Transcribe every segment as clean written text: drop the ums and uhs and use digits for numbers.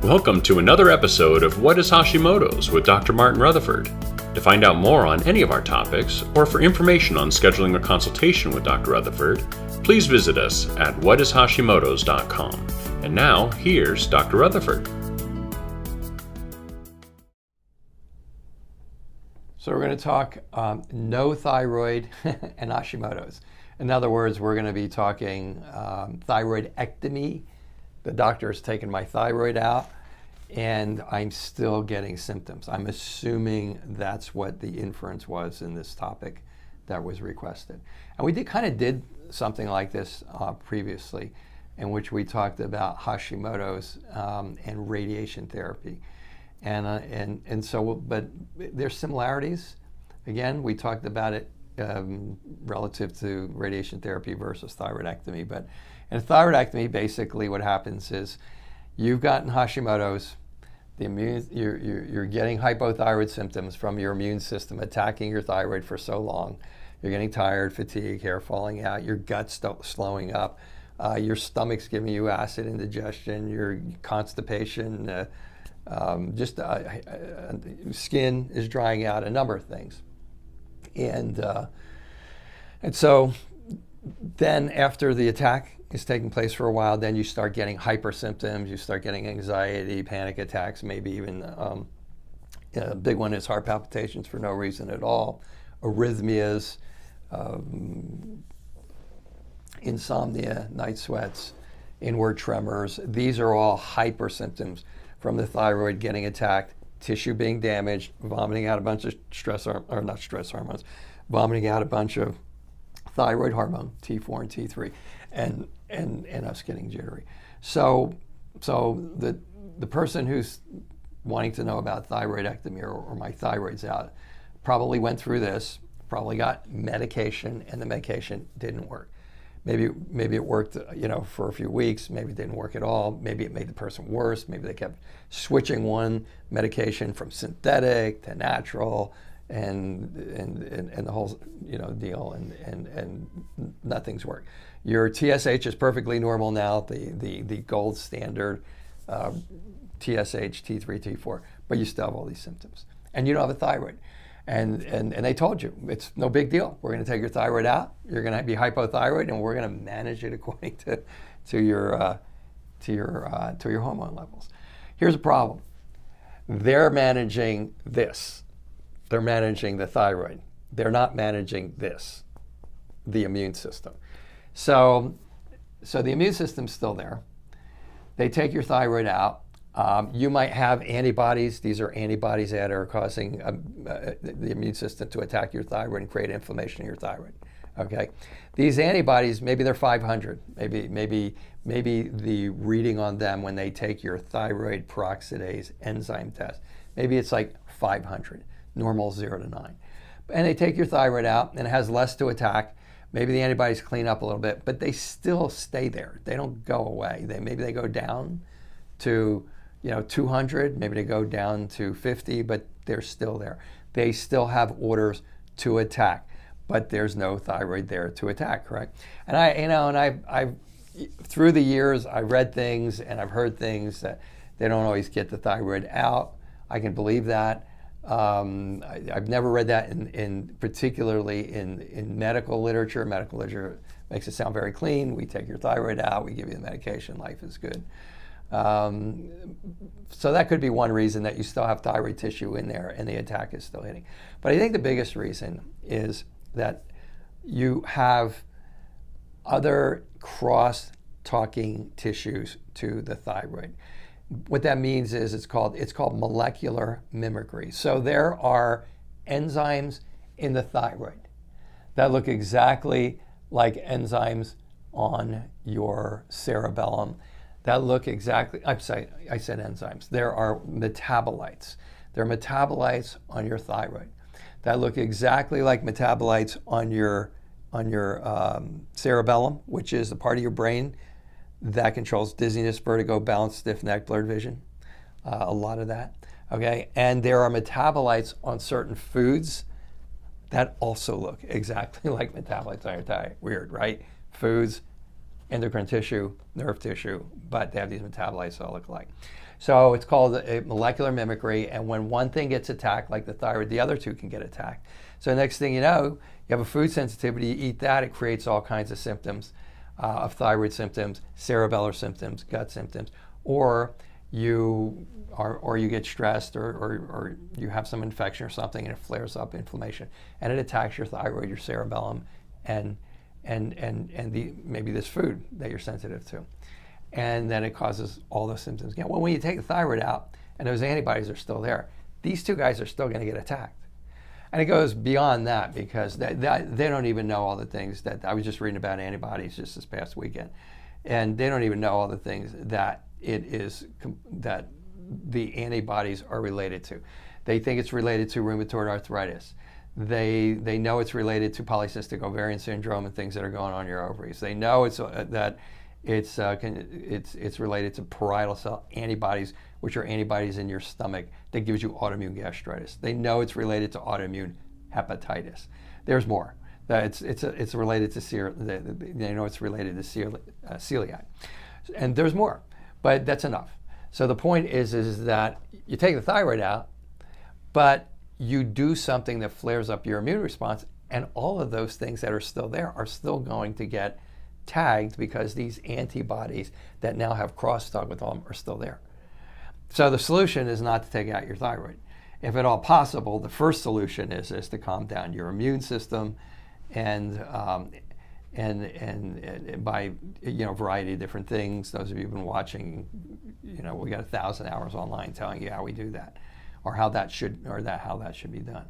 Welcome to another episode of What is Hashimoto's with Dr. Martin Rutherford. To find out more on any of our topics, or for information on scheduling a consultation with Dr. Rutherford, please visit us at whatishashimotos.com. And now, here's Dr. Rutherford. So we're going to talk no thyroid and Hashimoto's. In other words, we're going to be talking thyroidectomy. The doctor's taken my thyroid out, and I'm still getting symptoms. I'm assuming that's what the inference was in this topic that was requested. And we did something like this previously, in which we talked about Hashimoto's and radiation therapy. And so, but there's similarities. Again, we talked about it relative to radiation therapy versus thyroidectomy. But in thyroidectomy, basically what happens is you've gotten Hashimoto's, you're getting hypothyroid symptoms from your immune system attacking your thyroid for so long. You're getting tired, fatigue, hair falling out, your gut's slowing up, your stomach's giving you acid indigestion, your constipation, skin is drying out, a number of things. And so then after the attack is taking place for a while, then you start getting hyper symptoms, you start getting anxiety, panic attacks, maybe even a big one is heart palpitations for no reason at all, arrhythmias, insomnia, night sweats, inward tremors. These are all hyper symptoms from the thyroid getting attacked, tissue being damaged, vomiting out a bunch of vomiting out a bunch of thyroid hormone, T4 and T3, and us getting jittery. So the person who's wanting to know about thyroidectomy or my thyroid's out probably went through this, probably got medication, and the medication didn't work. Maybe it worked, for a few weeks. Maybe it didn't work at all. Maybe it made the person worse. Maybe they kept switching one medication from synthetic to natural, and the whole deal, and nothing's worked. Your TSH is perfectly normal now, the gold standard TSH, T3, T4, but you still have all these symptoms, and you don't have a thyroid. And they told you it's no big deal. We're going to take your thyroid out. You're going to be hypothyroid, and we're going to manage it according to your hormone levels. Here's a problem. They're managing this. They're managing the thyroid. They're not managing this, the immune system. So the immune system's still there. They take your thyroid out. You might have antibodies. These are antibodies that are causing the immune system to attack your thyroid and create inflammation in your thyroid. Okay, these antibodies, maybe they're 500. Maybe the reading on them when they take your thyroid peroxidase enzyme test, maybe it's like 500. Normal 0 to 9, and they take your thyroid out, and it has less to attack. Maybe the antibodies clean up a little bit, but they still stay there. They don't go away. Maybe they go down to 200, maybe they go down to 50, but they're still there. They still have orders to attack, but there's no thyroid there to attack, correct? And I've through the years, I've read things and I've heard things that they don't always get the thyroid out. I can believe that. I've never read that particularly in medical literature. Medical literature makes it sound very clean. We take your thyroid out, we give you the medication, life is good. So that could be one reason that you still have thyroid tissue in there and the attack is still hitting. But I think the biggest reason is that you have other cross-talking tissues to the thyroid. What that means is it's called molecular mimicry. So there are enzymes in the thyroid that look exactly like enzymes on your cerebellum. That look exactly, I said enzymes. There are metabolites. There are metabolites on your thyroid that look exactly like metabolites on your cerebellum, which is the part of your brain that controls dizziness, vertigo, balance, stiff neck, blurred vision, a lot of that, okay? And there are metabolites on certain foods that also look exactly like metabolites on your thyroid. Weird, right? Foods endocrine tissue, nerve tissue, but they have these metabolites that all look alike. So it's called a molecular mimicry, and when one thing gets attacked, like the thyroid, the other two can get attacked. So next thing you know, you have a food sensitivity, you eat that, it creates all kinds of symptoms, of thyroid symptoms, cerebellar symptoms, gut symptoms, or you get stressed, or you have some infection or something, and it flares up, inflammation, and it attacks your thyroid, your cerebellum, and maybe this food that you're sensitive to. And then it causes all those symptoms again. Well, when you take the thyroid out and those antibodies are still there, these two guys are still going to get attacked. And it goes beyond that, because they don't even know all the things that I was just reading about antibodies just this past weekend. And they don't even know all the things that that the antibodies are related to. They think it's related to rheumatoid arthritis. They know it's related to polycystic ovarian syndrome and things that are going on in your ovaries. They know it's related to parietal cell antibodies, which are antibodies in your stomach that gives you autoimmune gastritis. They know it's related to autoimmune hepatitis. There's more. It's related to they know it's related to celiac, and there's more, but that's enough. So the point is that you take the thyroid out, but you do something that flares up your immune response, and all of those things that are still there are still going to get tagged, because these antibodies that now have crosstalk with them are still there. So the solution is not to take out your thyroid. If at all possible, the first solution is to calm down your immune system, and by a variety of different things. Those of you who've been watching, we got 1,000 hours online telling you how we do that, or how that should be done.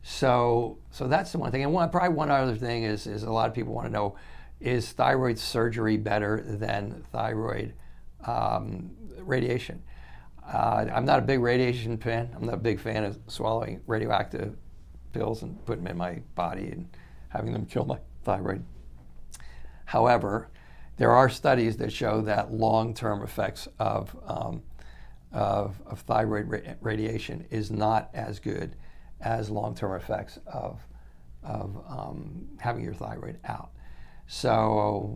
So that's the one thing. And probably one other thing is a lot of people want to know, is thyroid surgery better than thyroid radiation? I'm not a big radiation fan. I'm not a big fan of swallowing radioactive pills and putting them in my body and having them kill my thyroid. However, there are studies that show that long-term effects of thyroid radiation is not as good as long-term effects of having your thyroid out. So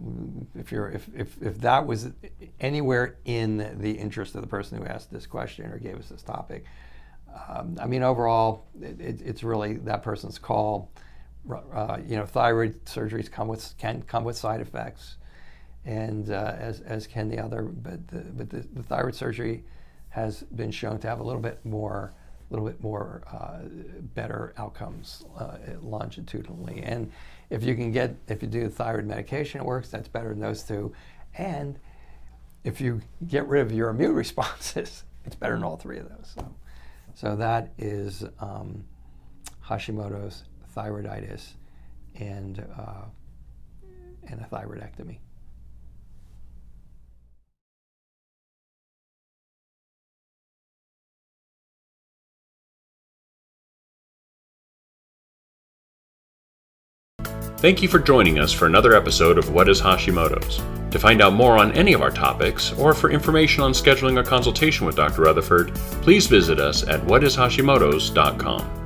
if that was anywhere in the interest of the person who asked this question or gave us this topic, overall, it's really that person's call. Thyroid surgeries can come with side effects, and as can the other. But the thyroid surgery has been shown to have a little bit more better outcomes longitudinally. And if you do thyroid medication, it works. That's better than those two. And if you get rid of your immune responses, it's better than all three of those. So that is Hashimoto's, thyroiditis, and a thyroidectomy. Thank you for joining us for another episode of What is Hashimoto's? To find out more on any of our topics, or for information on scheduling a consultation with Dr. Rutherford, please visit us at whatishashimotos.com.